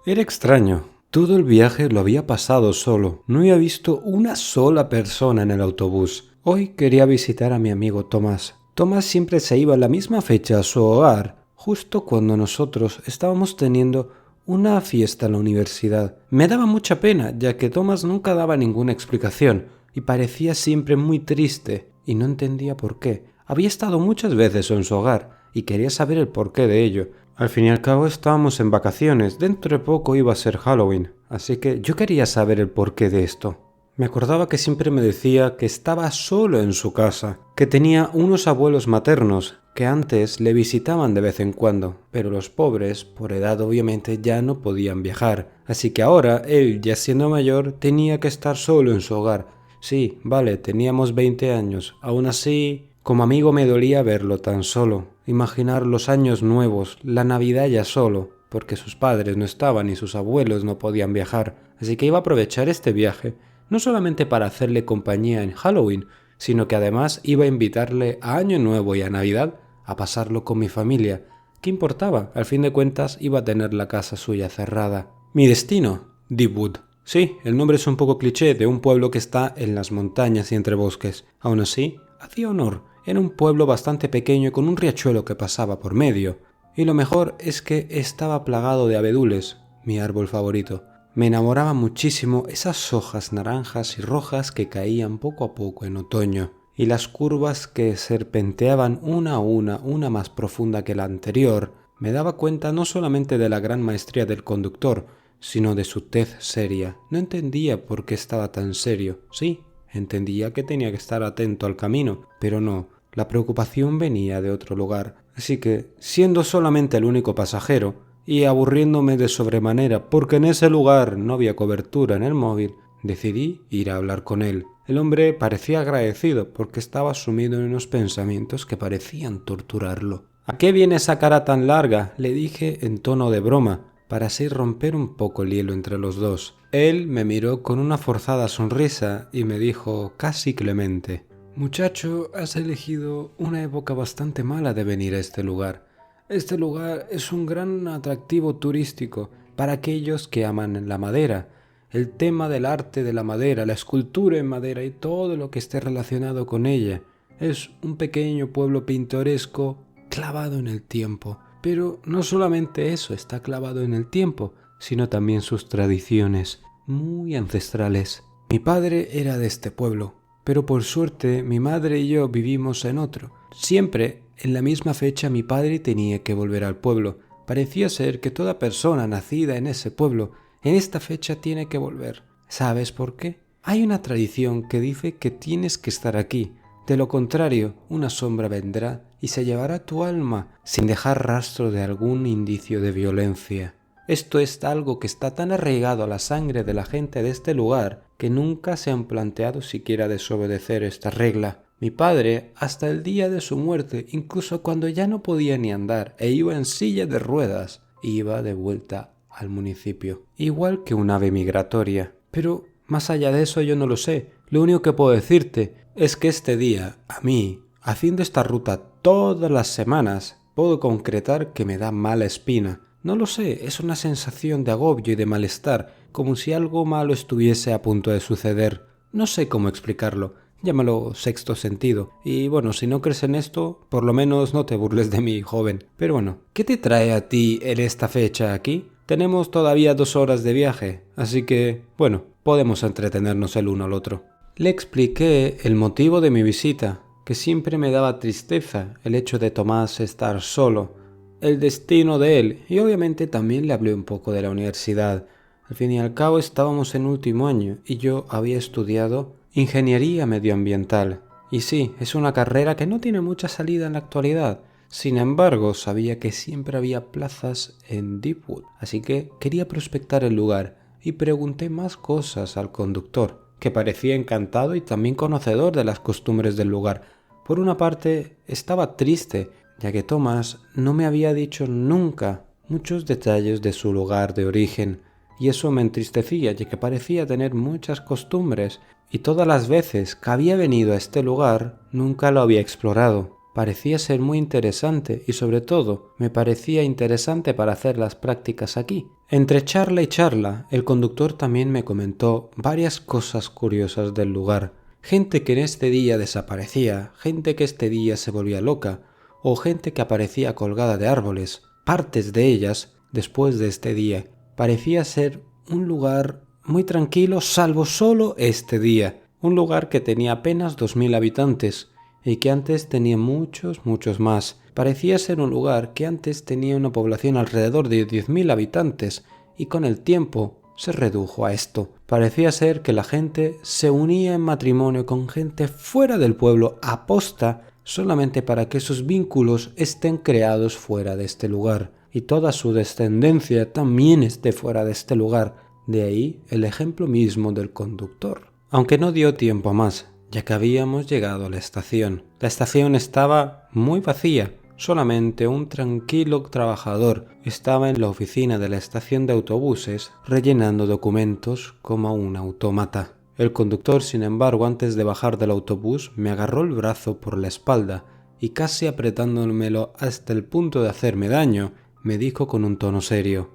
Era extraño. Todo el viaje lo había pasado solo. No había visto una sola persona en el autobús. Hoy quería visitar a mi amigo Tomás. Tomás siempre se iba a la misma fecha a su hogar, justo cuando nosotros estábamos teniendo una fiesta en la universidad. Me daba mucha pena, ya que Tomás nunca daba ninguna explicación y parecía siempre muy triste, y no entendía por qué. Había estado muchas veces en su hogar y quería saber el porqué de ello. Al fin y al cabo estábamos en vacaciones, dentro de poco iba a ser Halloween, así que yo quería saber el porqué de esto. Me acordaba que siempre me decía que estaba solo en su casa, que tenía unos abuelos maternos que antes le visitaban de vez en cuando, pero los pobres, por edad obviamente, ya no podían viajar, así que ahora él, ya siendo mayor, tenía que estar solo en su hogar. Sí, vale, teníamos 20 años, aún así, como amigo me dolía verlo tan solo, imaginar los años nuevos, la Navidad ya solo, porque sus padres no estaban y sus abuelos no podían viajar, así que iba a aprovechar este viaje no solamente para hacerle compañía en Halloween, sino que además iba a invitarle a Año Nuevo y a Navidad a pasarlo con mi familia. ¿Qué importaba? Al fin de cuentas iba a tener la casa suya cerrada. Mi destino, Deepwood. Sí, el nombre es un poco cliché de un pueblo que está en las montañas y entre bosques. Aún así, hacía honor. Era un pueblo bastante pequeño con un riachuelo que pasaba por medio. Y lo mejor es que estaba plagado de abedules, mi árbol favorito. Me enamoraba muchísimo esas hojas naranjas y rojas que caían poco a poco en otoño, y las curvas que serpenteaban una a una más profunda que la anterior. Me daba cuenta no solamente de la gran maestría del conductor, sino de su tez seria. No entendía por qué estaba tan serio. Sí, entendía que tenía que estar atento al camino, pero no, la preocupación venía de otro lugar. Así que, siendo solamente el único pasajero, y aburriéndome de sobremanera porque en ese lugar no había cobertura en el móvil, decidí ir a hablar con él. El hombre parecía agradecido porque estaba sumido en unos pensamientos que parecían torturarlo. ¿A qué viene esa cara tan larga?, le dije en tono de broma, para así romper un poco el hielo entre los dos. Él me miró con una forzada sonrisa y me dijo casi clemente: «Muchacho, has elegido una época bastante mala de venir a este lugar. Este lugar es un gran atractivo turístico para aquellos que aman la madera, el tema del arte de la madera, la escultura en madera y todo lo que esté relacionado con ella. Es un pequeño pueblo pintoresco clavado en el tiempo. Pero no solamente eso está clavado en el tiempo, sino también sus tradiciones, muy ancestrales. Mi padre era de este pueblo, pero por suerte mi madre y yo vivimos en otro. Siempre en la misma fecha mi padre tenía que volver al pueblo. Parecía ser que toda persona nacida en ese pueblo en esta fecha tiene que volver. ¿Sabes por qué? Hay una tradición que dice que tienes que estar aquí. De lo contrario, una sombra vendrá y se llevará tu alma sin dejar rastro de algún indicio de violencia. Esto es algo que está tan arraigado a la sangre de la gente de este lugar que nunca se han planteado siquiera desobedecer esta regla. Mi padre, hasta el día de su muerte, incluso cuando ya no podía ni andar e iba en silla de ruedas, iba de vuelta al municipio, igual que un ave migratoria. Pero más allá de eso yo no lo sé. Lo único que puedo decirte es que este día, a mí, haciendo esta ruta todas las semanas, puedo concretar que me da mala espina. No lo sé, es una sensación de agobio y de malestar, como si algo malo estuviese a punto de suceder. No sé cómo explicarlo. Llámalo sexto sentido. Y bueno, si no crees en esto, por lo menos no te burles de mí, joven. Pero bueno, ¿qué te trae a ti en esta fecha aquí? Tenemos todavía 2 horas de viaje, así que, bueno, podemos entretenernos el uno al otro. Le expliqué el motivo de mi visita, que siempre me daba tristeza el hecho de Tomás estar solo, el destino de él, y obviamente también le hablé un poco de la universidad. Al fin y al cabo estábamos en último año y yo había estudiado ingeniería medioambiental. Y sí, es una carrera que no tiene mucha salida en la actualidad. Sin embargo, sabía que siempre había plazas en Deepwood, así que quería prospectar el lugar y pregunté más cosas al conductor, que parecía encantado y también conocedor de las costumbres del lugar. Por una parte, estaba triste, ya que Thomas no me había dicho nunca muchos detalles de su lugar de origen, y eso me entristecía, ya que parecía tener muchas costumbres, y todas las veces que había venido a este lugar nunca lo había explorado. parecía ser muy interesante y sobre todo me parecía interesante para hacer las prácticas aquí. Entre charla y charla, el conductor también me comentó varias cosas curiosas del lugar. Gente que en este día desaparecía, gente que este día se volvía loca, o gente que aparecía colgada de árboles. Partes de ellas, después de este día, parecía ser un lugar muy tranquilo salvo solo este día. Un lugar que tenía apenas 2000 habitantes y que antes tenía muchos más. Parecía ser un lugar que antes tenía una población alrededor de 10.000 habitantes y con el tiempo se redujo a esto. Parecía ser que la gente se unía en matrimonio con gente fuera del pueblo aposta solamente para que sus vínculos estén creados fuera de este lugar y toda su descendencia también esté fuera de este lugar. De ahí el ejemplo mismo del conductor. Aunque no dio tiempo a más, ya que habíamos llegado a la estación. La estación estaba muy vacía. Solamente un tranquilo trabajador estaba en la oficina de la estación de autobuses rellenando documentos como un autómata. El conductor, sin embargo, antes de bajar del autobús, me agarró el brazo por la espalda y casi apretándomelo hasta el punto de hacerme daño, me dijo con un tono serio: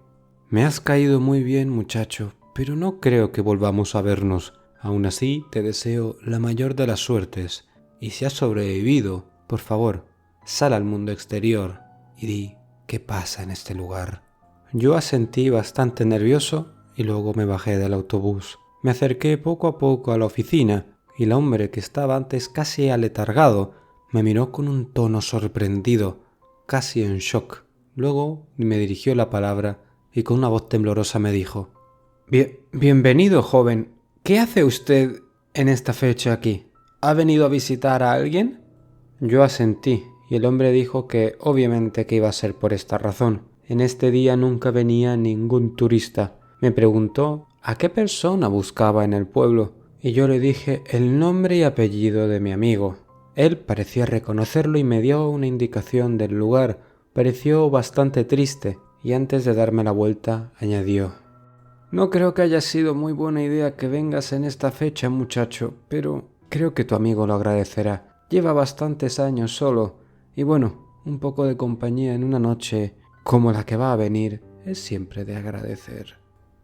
«Me has caído muy bien, muchacho, pero no creo que volvamos a vernos. Aún así, te deseo la mayor de las suertes, y si has sobrevivido, por favor, sal al mundo exterior y di qué pasa en este lugar». Yo asentí bastante nervioso y luego me bajé del autobús. Me acerqué poco a poco a la oficina y el hombre, que estaba antes casi aletargado, me miró con un tono sorprendido, casi en shock. Luego me dirigió la palabra y con una voz temblorosa me dijo: Bienvenido, joven. ¿Qué hace usted en esta fecha aquí? ¿Ha venido a visitar a alguien?» Yo asentí y el hombre dijo que obviamente que iba a ser por esta razón. En este día nunca venía ningún turista. Me preguntó a qué persona buscaba en el pueblo y yo le dije el nombre y apellido de mi amigo. Él parecía reconocerlo y me dio una indicación del lugar. Pareció bastante triste y antes de darme la vuelta añadió: «No creo que haya sido muy buena idea que vengas en esta fecha, muchacho, pero creo que tu amigo lo agradecerá. Lleva bastantes años solo y bueno, un poco de compañía en una noche como la que va a venir es siempre de agradecer».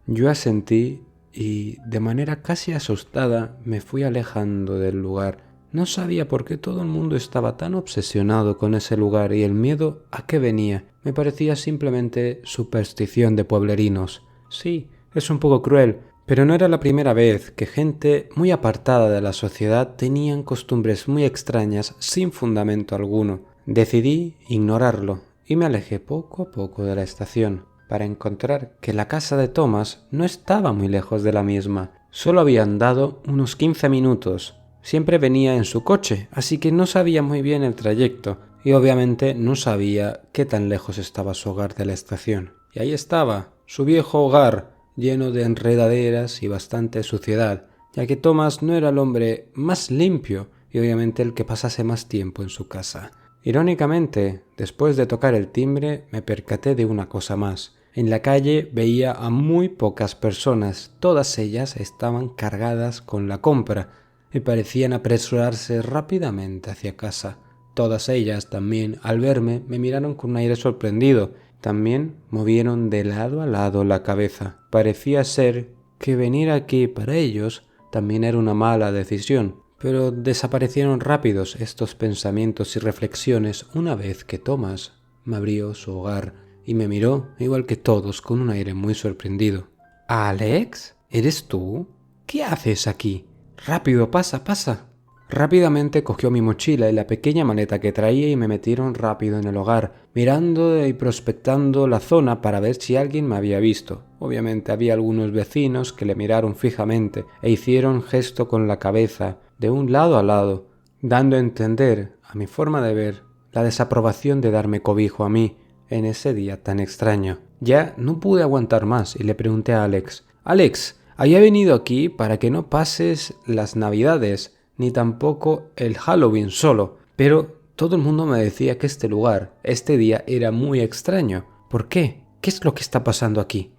Yo asentí y de manera casi asustada me fui alejando del lugar. No sabía por qué todo el mundo estaba tan obsesionado con ese lugar y el miedo a qué venía. Me parecía simplemente superstición de pueblerinos. Sí, es un poco cruel, pero no era la primera vez que gente muy apartada de la sociedad tenían costumbres muy extrañas sin fundamento alguno. Decidí ignorarlo y me alejé poco a poco de la estación para encontrar que la casa de Thomas no estaba muy lejos de la misma. Solo había andado unos 15 minutos. Siempre venía en su coche, así que no sabía muy bien el trayecto y obviamente no sabía qué tan lejos estaba su hogar de la estación. Y ahí estaba, su viejo hogar, lleno de enredaderas y bastante suciedad, ya que Thomas no era el hombre más limpio y obviamente el que pasase más tiempo en su casa. Irónicamente, después de tocar el timbre, me percaté de una cosa más. En la calle veía a muy pocas personas, todas ellas estaban cargadas con la compra y parecían apresurarse rápidamente hacia casa. Todas ellas también, al verme, me miraron con un aire sorprendido. También movieron de lado a lado la cabeza. Parecía ser que venir aquí para ellos también era una mala decisión, pero desaparecieron rápidos estos pensamientos y reflexiones una vez que Thomas me abrió su hogar y me miró, igual que todos, con un aire muy sorprendido. «¿Alex? ¿Eres tú? ¿Qué haces aquí? Rápido, pasa, pasa». Rápidamente cogió mi mochila y la pequeña maleta que traía y me metieron rápido en el hogar, mirando y prospectando la zona para ver si alguien me había visto. Obviamente había algunos vecinos que le miraron fijamente e hicieron gesto con la cabeza de un lado a lado, dando a entender, a mi forma de ver, la desaprobación de darme cobijo a mí en ese día tan extraño. Ya no pude aguantar más y le pregunté a Alex: «Alex, había venido aquí para que no pases las Navidades ni tampoco el Halloween solo, pero todo el mundo me decía que este lugar, este día era muy extraño. ¿Por qué? ¿Qué es lo que está pasando aquí?»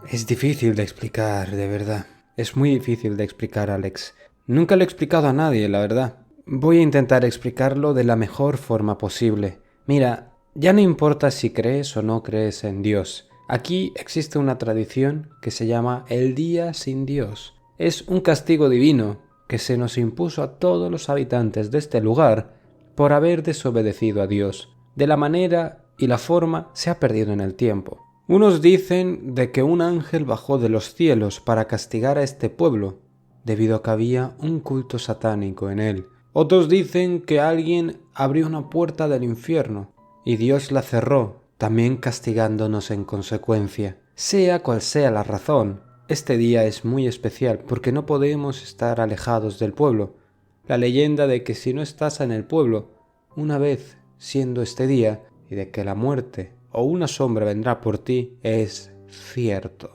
Es difícil de explicar, de verdad. Es muy difícil de explicar, Alex. Nunca lo he explicado a nadie, la verdad. voy a intentar explicarlo de la mejor forma posible. Mira, ya no importa si crees o no crees en Dios. Aquí existe una tradición que se llama el Día sin Dios. Es un castigo divino que se nos impuso a todos los habitantes de este lugar por haber desobedecido a Dios. De la manera y la forma se ha perdido en el tiempo. Unos dicen de que un ángel bajó de los cielos para castigar a este pueblo, debido a que había un culto satánico en él. Otros dicen que alguien abrió una puerta del infierno y Dios la cerró, también castigándonos en consecuencia. Sea cual sea la razón, este día es muy especial porque no podemos estar alejados del pueblo. La leyenda de que si no estás en el pueblo, una vez siendo este día, y de que la muerte o una sombra vendrá por ti, es cierto.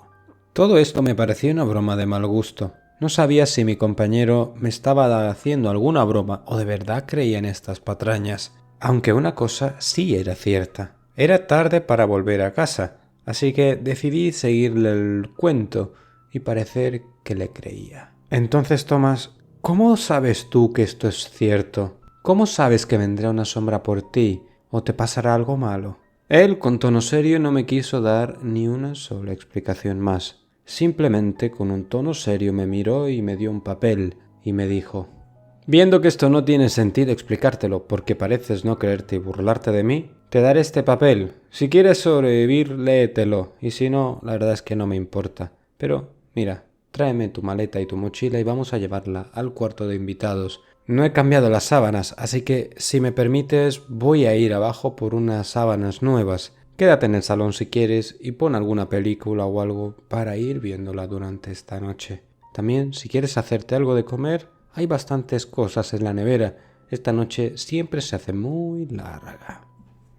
Todo esto me pareció una broma de mal gusto. No sabía si mi compañero me estaba haciendo alguna broma o de verdad creía en estas patrañas. Aunque una cosa sí era cierta. Era tarde para volver a casa, así que decidí seguirle el cuento y parecer que le creía. Entonces, Tomás, ¿cómo sabes tú que esto es cierto? ¿Cómo sabes que vendrá una sombra por ti o te pasará algo malo? Él, con tono serio, no me quiso dar ni una sola explicación más. Simplemente con un tono serio me miró y me dio un papel y me dijo: viendo que esto no tiene sentido explicártelo porque pareces no creerte y burlarte de mí, te daré este papel. Si quieres sobrevivir, léetelo, y si no, la verdad es que no me importa. Pero, mira, tráeme tu maleta y tu mochila y vamos a llevarla al cuarto de invitados. No he cambiado las sábanas, así que, si me permites, voy a ir abajo por unas sábanas nuevas. Quédate en el salón si quieres y pon alguna película o algo para ir viéndola durante esta noche. También, si quieres hacerte algo de comer, hay bastantes cosas en la nevera. Esta noche siempre se hace muy larga.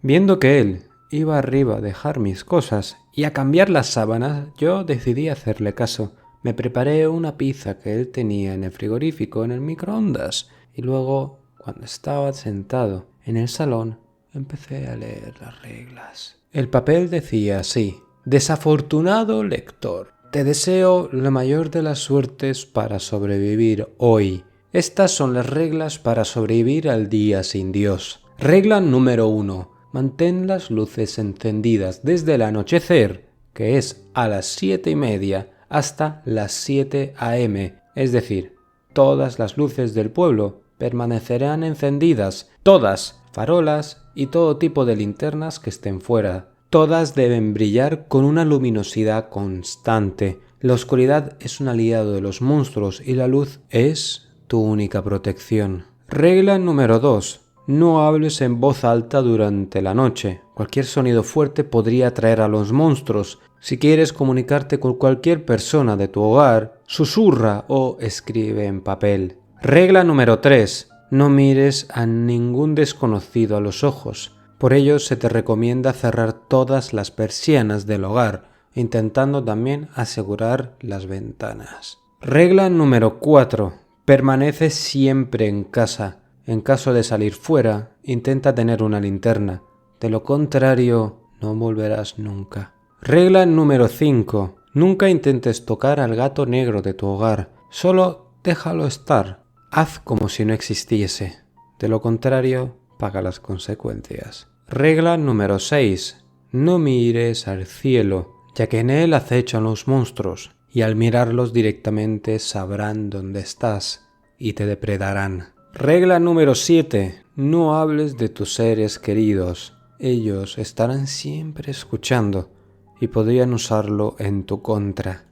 Viendo que él iba arriba a dejar mis cosas y a cambiar las sábanas, yo decidí hacerle caso. Me preparé una pizza que él tenía en el frigorífico en el microondas y luego, cuando estaba sentado en el salón, empecé a leer las reglas. El papel decía así: desafortunado lector, te deseo la mayor de las suertes para sobrevivir hoy. Estas son las reglas para sobrevivir al día sin Dios. Regla número 1. Mantén las luces encendidas desde el anochecer, que es a las 7:30, hasta las 7 a.m. Es decir, todas las luces del pueblo permanecerán encendidas, todas, farolas y todo tipo de linternas que estén fuera. Todas deben brillar con una luminosidad constante. La oscuridad es un aliado de los monstruos y la luz es tu única protección. Regla número 2. No hables en voz alta durante la noche. Cualquier sonido fuerte podría atraer a los monstruos. Si quieres comunicarte con cualquier persona de tu hogar, susurra o escribe en papel. Regla número 3. No mires a ningún desconocido a los ojos. Por ello se te recomienda cerrar todas las persianas del hogar, intentando también asegurar las ventanas. Regla número 4. Permanece siempre en casa. En caso de salir fuera, intenta tener una linterna. De lo contrario, no volverás nunca. Regla número 5. Nunca intentes tocar al gato negro de tu hogar. Solo déjalo estar. Haz como si no existiese. De lo contrario, paga las consecuencias. Regla número 6. No mires al cielo, ya que en él acechan los monstruos, y al mirarlos directamente sabrán dónde estás y te depredarán. Regla número 7. No hables de tus seres queridos. Ellos estarán siempre escuchando y podrían usarlo en tu contra.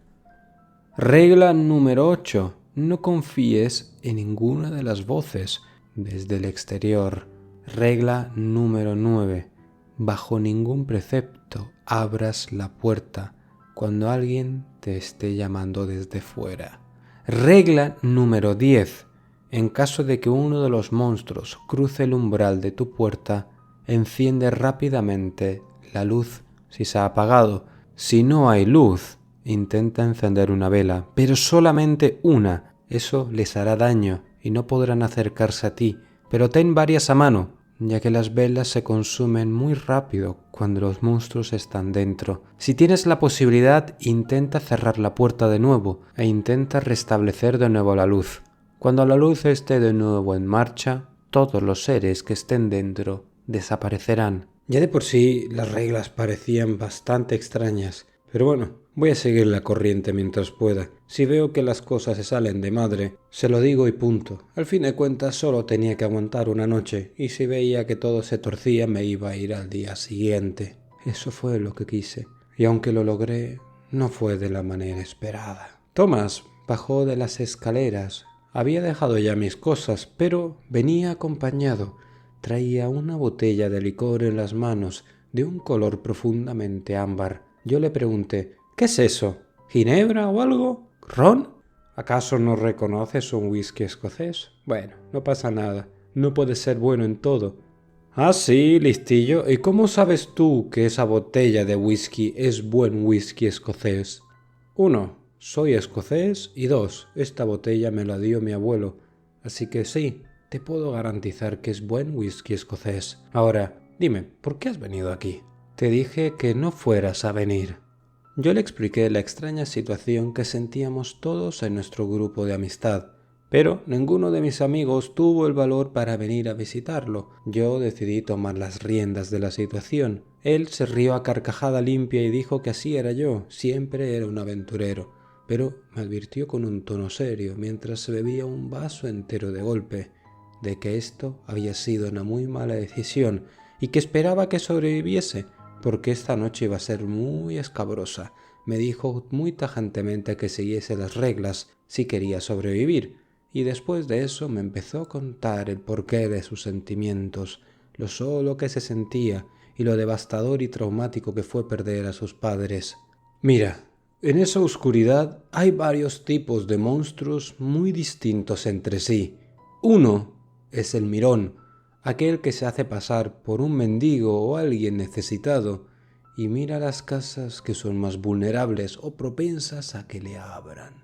Regla número 8. No confíes en ninguna de las voces desde el exterior. Regla número 9. Bajo ningún precepto abras la puerta cuando alguien te esté llamando desde fuera. Regla número 10. En caso de que uno de los monstruos cruce el umbral de tu puerta, enciende rápidamente la luz si se ha apagado. Si no hay luz, intenta encender una vela, pero solamente una. Eso les hará daño y no podrán acercarse a ti, pero ten varias a mano, ya que las velas se consumen muy rápido cuando los monstruos están dentro. Si tienes la posibilidad, intenta cerrar la puerta de nuevo e intenta restablecer de nuevo la luz. Cuando la luz esté de nuevo en marcha, todos los seres que estén dentro desaparecerán. Ya de por sí las reglas parecían bastante extrañas, pero bueno, voy a seguir la corriente mientras pueda. Si veo que las cosas se salen de madre, se lo digo y punto. Al fin de cuentas solo tenía que aguantar una noche, y si veía que todo se torcía me iba a ir al día siguiente. Eso fue lo que quise, y aunque lo logré, no fue de la manera esperada. Thomas bajó de las escaleras. Había dejado ya mis cosas, pero venía acompañado. Traía una botella de licor en las manos, de un color profundamente ámbar. Yo le pregunté, ¿qué es eso? ¿Ginebra o algo? ¿Ron? ¿Acaso no reconoces un whisky escocés? Bueno, no pasa nada. No puedes ser bueno en todo. Ah, sí, listillo. ¿Y cómo sabes tú que esa botella de whisky es buen whisky escocés? 1. Soy escocés y 2. Esta botella me la dio mi abuelo. Así que sí, te puedo garantizar que es buen whisky escocés. Ahora, dime, ¿por qué has venido aquí? Te dije que no fueras a venir. Yo le expliqué la extraña situación que sentíamos todos en nuestro grupo de amistad, pero ninguno de mis amigos tuvo el valor para venir a visitarlo. Yo decidí tomar las riendas de la situación. Él se rió a carcajada limpia y dijo que así era yo, siempre era un aventurero, pero me advirtió con un tono serio mientras se bebía un vaso entero de golpe, de que esto había sido una muy mala decisión y que esperaba que sobreviviese, porque esta noche iba a ser muy escabrosa. Me dijo muy tajantemente que siguiese las reglas si quería sobrevivir, y después de eso me empezó a contar el porqué de sus sentimientos, lo solo que se sentía y lo devastador y traumático que fue perder a sus padres. Mira, en esa oscuridad hay varios tipos de monstruos muy distintos entre sí. Uno es el mirón, aquel que se hace pasar por un mendigo o alguien necesitado y mira las casas que son más vulnerables o propensas a que le abran.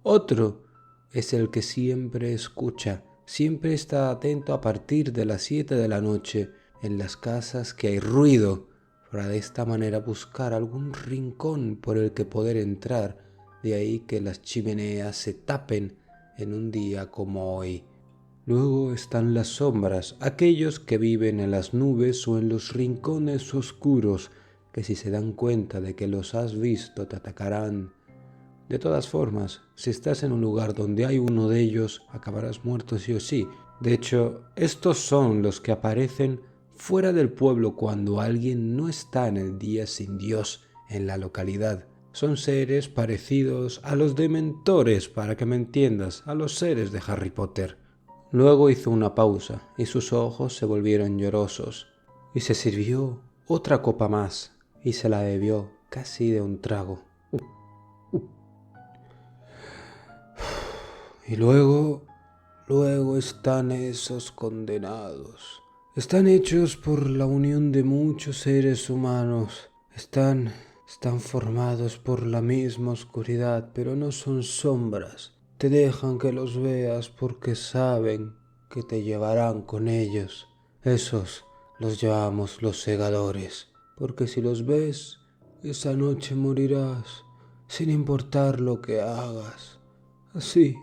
Otro es el que siempre escucha, siempre está atento a partir de las 7 de la noche en las casas que hay ruido, para de esta manera buscar algún rincón por el que poder entrar, de ahí que las chimeneas se tapen en un día como hoy. Luego están las sombras, aquellos que viven en las nubes o en los rincones oscuros, que si se dan cuenta de que los has visto te atacarán. De todas formas, si estás en un lugar donde hay uno de ellos, acabarás muerto sí o sí. De hecho, estos son los que aparecen fuera del pueblo cuando alguien no está en el día sin Dios en la localidad. Son seres parecidos a los dementores, para que me entiendas, a los seres de Harry Potter. Luego hizo una pausa y sus ojos se volvieron llorosos, y se sirvió otra copa más y se la bebió casi de un trago. Y luego están esos condenados. Están hechos por la unión de muchos seres humanos. Están formados por la misma oscuridad, pero no son sombras. Te dejan que los veas porque saben que te llevarán con ellos. Esos los llamamos los segadores, porque si los ves, esa noche morirás, sin importar lo que hagas. Así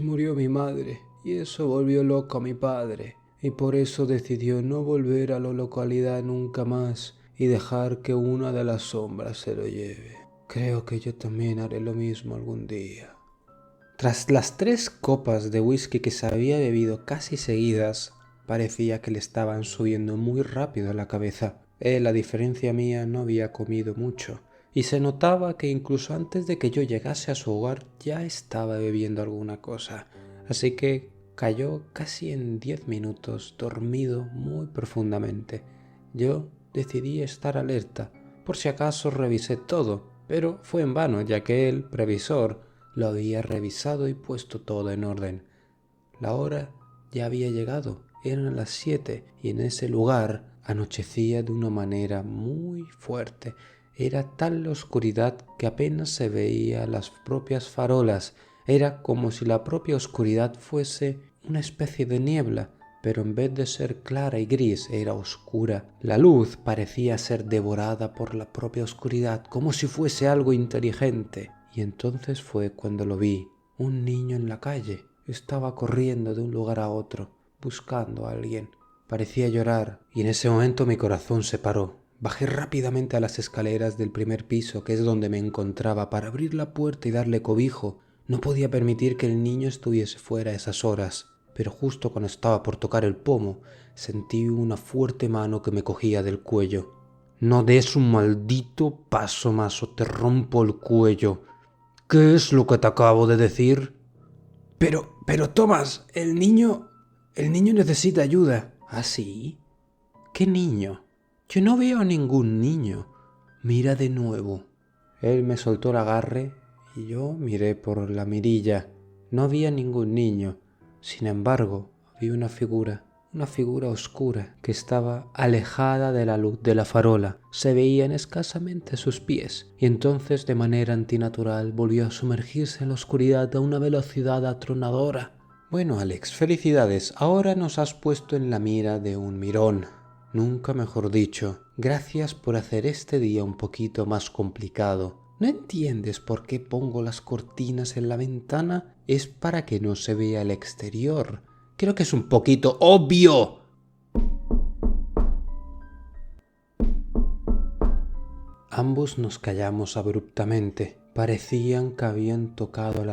murió mi madre, y eso volvió loco a mi padre, y por eso decidió no volver a la localidad nunca más y dejar que una de las sombras se lo lleve. Creo que yo también haré lo mismo algún día. Tras las 3 copas de whisky que se había bebido casi seguidas, parecía que le estaban subiendo muy rápido a la cabeza. Él, a diferencia mía, no había comido mucho, y se notaba que incluso antes de que yo llegase a su hogar ya estaba bebiendo alguna cosa, así que cayó casi en 10 minutos, dormido muy profundamente. Yo decidí estar alerta, por si acaso revisé todo, pero fue en vano, ya que el previsor lo había revisado y puesto todo en orden. La hora ya había llegado, eran las 7 y en ese lugar anochecía de una manera muy fuerte. Era tal la oscuridad que apenas se veía las propias farolas. Era como si la propia oscuridad fuese una especie de niebla, pero en vez de ser clara y gris era oscura. La luz parecía ser devorada por la propia oscuridad, como si fuese algo inteligente. Y entonces fue cuando lo vi, un niño en la calle. Estaba corriendo de un lugar a otro, buscando a alguien. Parecía llorar, y en ese momento mi corazón se paró. Bajé rápidamente a las escaleras del primer piso, que es donde me encontraba, para abrir la puerta y darle cobijo. No podía permitir que el niño estuviese fuera a esas horas, pero justo cuando estaba por tocar el pomo, sentí una fuerte mano que me cogía del cuello. «No des un maldito paso más o te rompo el cuello». «¿Qué es lo que te acabo de decir?» Pero Tomás, el niño necesita ayuda». ¿Ah, sí? ¿Qué niño? Yo no veo a ningún niño. Mira de nuevo. Él me soltó el agarre y yo miré por la mirilla. No había ningún niño. Sin embargo, había una figura oscura que estaba alejada de la luz de la farola. Se veían escasamente sus pies, y entonces de manera antinatural volvió a sumergirse en la oscuridad a una velocidad atronadora. Bueno, Alex, felicidades. Ahora nos has puesto en la mira de un mirón. Nunca mejor dicho. Gracias por hacer este día un poquito más complicado. ¿No entiendes por qué pongo las cortinas en la ventana? Es para que no se vea el exterior. Creo que es un poquito obvio. Ambos nos callamos abruptamente. Parecían que habían tocado a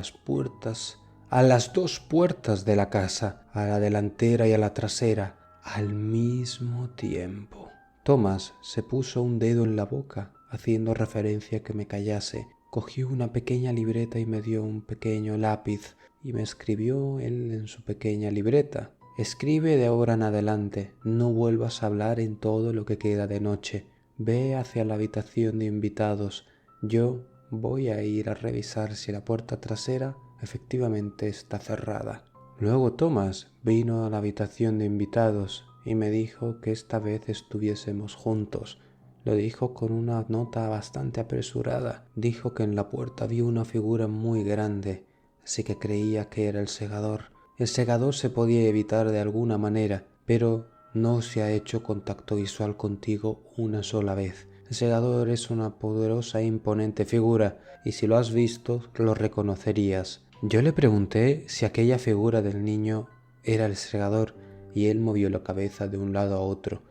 las dos puertas de la casa, a la delantera y a la trasera, al mismo tiempo. Tomás se puso un dedo en la boca, haciendo referencia a que me callase. Cogió una pequeña libreta y me dio un pequeño lápiz, y me escribió él en su pequeña libreta: «Escribe de ahora en adelante, no vuelvas a hablar en todo lo que queda de noche. Ve hacia la habitación de invitados. Yo voy a ir a revisar si la puerta trasera efectivamente está cerrada». Luego Tomás vino a la habitación de invitados y me dijo que esta vez estuviésemos juntos. Lo dijo con una nota bastante apresurada. Dijo que en la puerta vio una figura muy grande, así que creía que era el segador. El segador se podía evitar de alguna manera, pero no se ha hecho contacto visual contigo una sola vez. El segador es una poderosa e imponente figura, y si lo has visto, lo reconocerías. Yo le pregunté si aquella figura del niño era el segador, y él movió la cabeza de un lado a otro.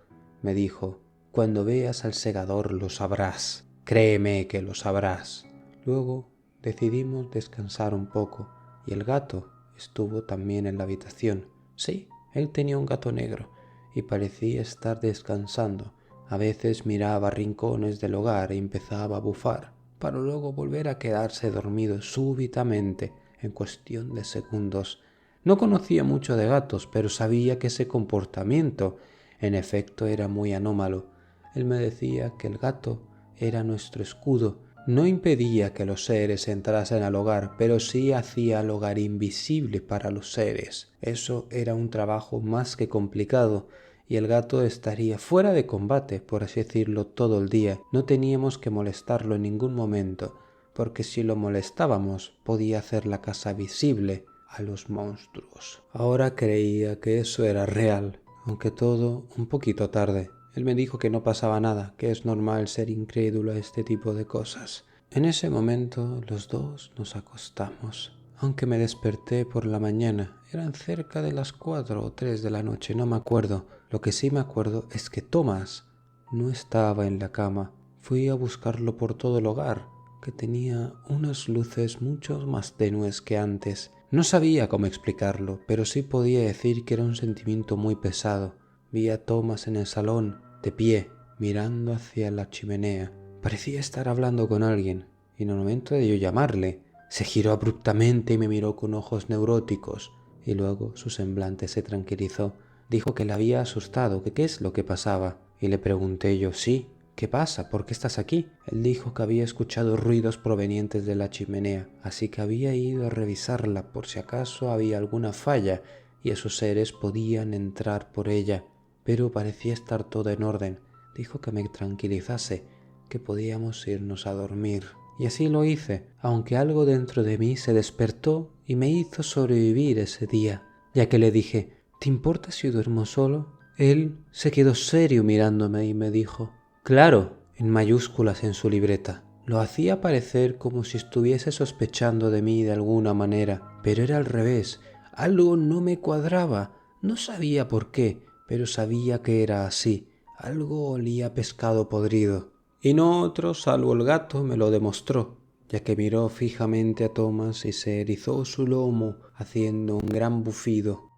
Me dijo: «Cuando veas al segador lo sabrás. Créeme que lo sabrás». Luego decidimos descansar un poco, y el gato estuvo también en la habitación. Sí, él tenía un gato negro, y parecía estar descansando. A veces miraba rincones del hogar e empezaba a bufar, para luego volver a quedarse dormido súbitamente, en cuestión de segundos. No conocía mucho de gatos, pero sabía que ese comportamiento, en efecto, era muy anómalo. Él me decía que el gato era nuestro escudo. No impedía que los seres entrasen al hogar, pero sí hacía al hogar invisible para los seres. Eso era un trabajo más que complicado, y el gato estaría fuera de combate, por así decirlo, todo el día. No teníamos que molestarlo en ningún momento, porque si lo molestábamos podía hacer la casa visible a los monstruos. Ahora creía que eso era real, aunque todo un poquito tarde. Él me dijo que no pasaba nada, que es normal ser incrédulo a este tipo de cosas. En ese momento los dos nos acostamos. Aunque me desperté por la mañana, eran cerca de las 4 o 3 de la noche, no me acuerdo. Lo que sí me acuerdo es que Tomás no estaba en la cama. Fui a buscarlo por todo el hogar, que tenía unas luces mucho más tenues que antes. No sabía cómo explicarlo, pero sí podía decir que era un sentimiento muy pesado. Vi a Tomás en el salón, de pie, mirando hacia la chimenea. Parecía estar hablando con alguien, y en el momento de yo llamarle, se giró abruptamente y me miró con ojos neuróticos, y luego su semblante se tranquilizó. Dijo que le había asustado, que qué es lo que pasaba, y le pregunté yo: «Sí, ¿qué pasa? ¿Por qué estás aquí?». Él dijo que había escuchado ruidos provenientes de la chimenea, así que había ido a revisarla por si acaso había alguna falla y esos seres podían entrar por ella, pero parecía estar todo en orden. Dijo que me tranquilizase, que podíamos irnos a dormir. Y así lo hice, aunque algo dentro de mí se despertó y me hizo sobrevivir ese día, ya que le dije: «¿Te importa si duermo solo?». Él se quedó serio mirándome y me dijo: «Claro», en mayúsculas en su libreta. Lo hacía parecer como si estuviese sospechando de mí de alguna manera, pero era al revés. Algo no me cuadraba. No sabía por qué, pero sabía que era así. Algo olía a pescado podrido. Y no otro, salvo el gato, me lo demostró, ya que miró fijamente a Thomas y se erizó su lomo haciendo un gran bufido.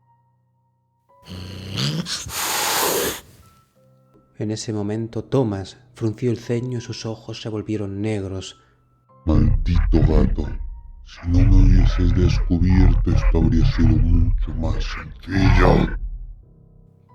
En ese momento Thomas frunció el ceño y sus ojos se volvieron negros. Maldito gato. Si no me hubieses descubierto, esto habría sido mucho más sencillo.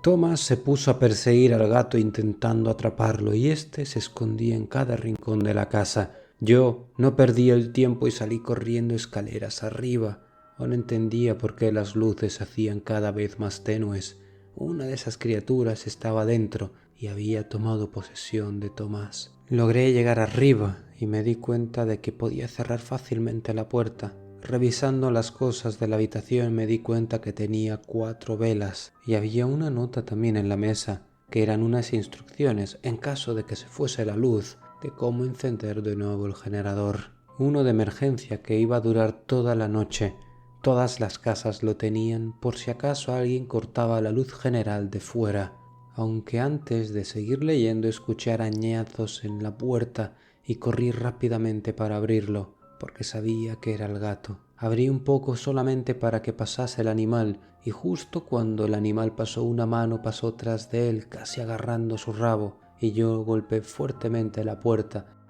Thomas se puso a perseguir al gato intentando atraparlo y éste se escondía en cada rincón de la casa. Yo no perdí el tiempo y salí corriendo escaleras arriba. Aún entendía por qué las luces se hacían cada vez más tenues. Una de esas criaturas estaba dentro y había tomado posesión de Thomas. Logré llegar arriba y me di cuenta de que podía cerrar fácilmente la puerta. Revisando las cosas de la habitación me di cuenta que tenía 4 velas y había una nota también en la mesa, que eran unas instrucciones en caso de que se fuese la luz, de cómo encender de nuevo el generador. Uno de emergencia que iba a durar toda la noche. Todas las casas lo tenían por si acaso alguien cortaba la luz general de fuera. Aunque antes de seguir leyendo escuché arañazos en la puerta y corrí rápidamente para abrirlo, porque sabía que era el gato. Abrí un poco solamente para que pasase el animal, y justo cuando el animal pasó una mano pasó tras de él, casi agarrando su rabo, y yo golpeé fuertemente la puerta,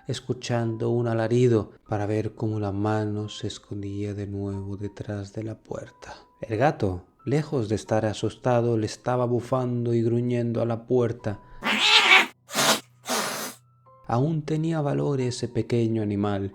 escuchando un alarido para ver cómo la mano se escondía de nuevo detrás de la puerta. El gato, lejos de estar asustado, le estaba bufando y gruñendo a la puerta. Aún tenía valor ese pequeño animal,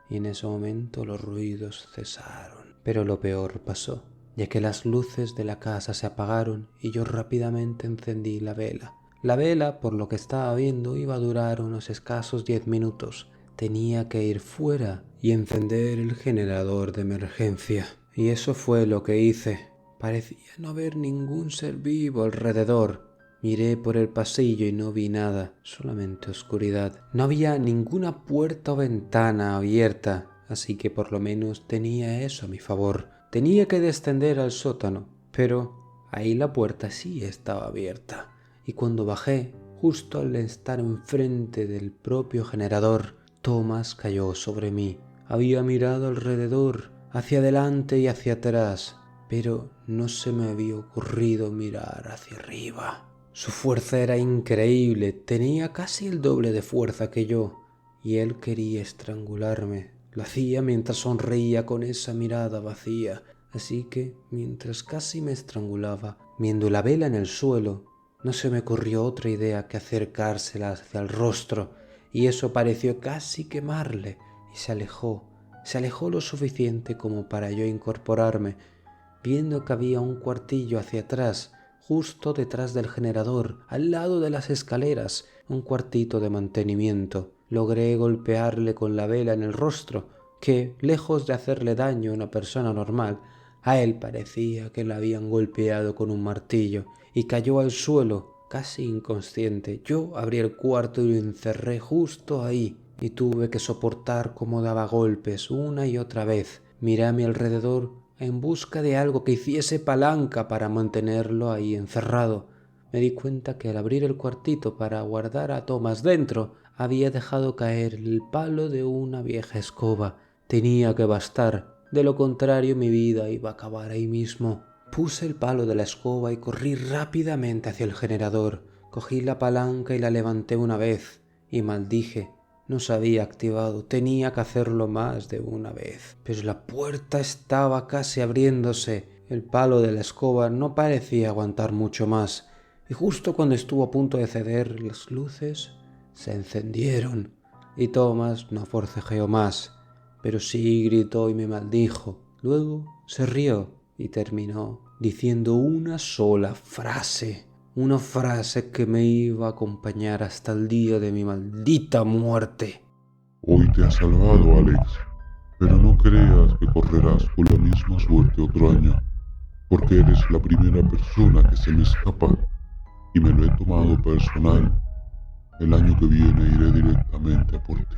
y en ese momento los ruidos cesaron. Pero lo peor pasó, ya que las luces de la casa se apagaron y yo rápidamente encendí la vela. La vela, por lo que estaba viendo, iba a durar unos escasos 10 minutos. Tenía que ir fuera y encender el generador de emergencia. Y eso fue lo que hice. Parecía no haber ningún ser vivo alrededor. Miré por el pasillo y no vi nada, solamente oscuridad. No había ninguna puerta o ventana abierta, así que por lo menos tenía eso a mi favor. Tenía que descender al sótano, pero ahí la puerta sí estaba abierta. Y cuando bajé, justo al estar enfrente del propio generador, Thomas cayó sobre mí. Había mirado alrededor, hacia adelante y hacia atrás, pero no se me había ocurrido mirar hacia arriba. Su fuerza era increíble, tenía casi el doble de fuerza que yo, y él quería estrangularme. Lo hacía mientras sonreía con esa mirada vacía, así que, mientras casi me estrangulaba, viendo la vela en el suelo, no se me ocurrió otra idea que acercársela hacia el rostro, y eso pareció casi quemarle, y se alejó lo suficiente como para yo incorporarme, viendo que había un cuartillo hacia atrás, justo detrás del generador, al lado de las escaleras, un cuartito de mantenimiento. Logré golpearle con la vela en el rostro, que, lejos de hacerle daño a una persona normal, a él parecía que le habían golpeado con un martillo, y cayó al suelo, casi inconsciente. Yo abrí el cuarto y lo encerré justo ahí, y tuve que soportar cómo daba golpes una y otra vez. Miré a mi alrededor en busca de algo que hiciese palanca para mantenerlo ahí encerrado. Me di cuenta que al abrir el cuartito para guardar a Thomas dentro, había dejado caer el palo de una vieja escoba. Tenía que bastar, de lo contrario mi vida iba a acabar ahí mismo. Puse el palo de la escoba y corrí rápidamente hacia el generador. Cogí la palanca y la levanté una vez, y maldije. No se había activado, tenía que hacerlo más de una vez. Pero la puerta estaba casi abriéndose. El palo de la escoba no parecía aguantar mucho más. Y justo cuando estuvo a punto de ceder, las luces se encendieron. Y Thomas no forcejeó más, pero sí gritó y me maldijo. Luego se rió y terminó diciendo una sola frase. Una frase que me iba a acompañar hasta el día de mi maldita muerte. Hoy te has salvado, Alex, pero no creas que correrás con la misma suerte otro año, porque eres la primera persona que se me escapa, y me lo he tomado personal. El año que viene iré directamente a por ti.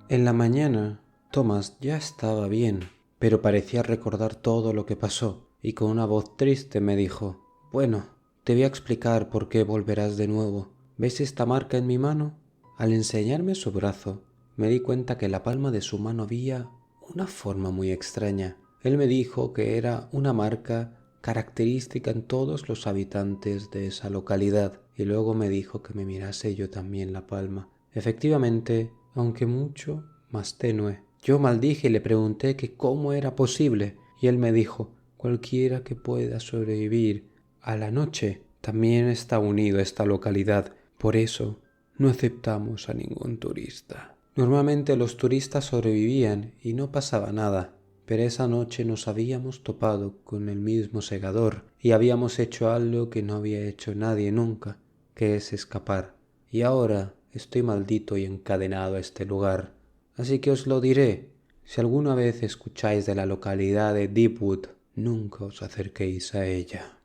En la mañana, Thomas ya estaba bien, pero parecía recordar todo lo que pasó, y con una voz triste me dijo: «Bueno, te voy a explicar por qué volverás de nuevo. ¿Ves esta marca en mi mano?». Al enseñarme su brazo, me di cuenta que en la palma de su mano había una forma muy extraña. Él me dijo que era una marca característica en todos los habitantes de esa localidad, y luego me dijo que me mirase yo también la palma. Efectivamente, aunque mucho más tenue. Yo maldije y le pregunté que cómo era posible, y él me dijo: «Cualquiera que pueda sobrevivir a la noche también está unido a esta localidad, por eso no aceptamos a ningún turista». Normalmente los turistas sobrevivían y no pasaba nada, pero esa noche nos habíamos topado con el mismo segador y habíamos hecho algo que no había hecho nadie nunca, que es escapar. Y ahora estoy maldito y encadenado a este lugar. Así que os lo diré: si alguna vez escucháis de la localidad de Deepwood, nunca os acerquéis a ella.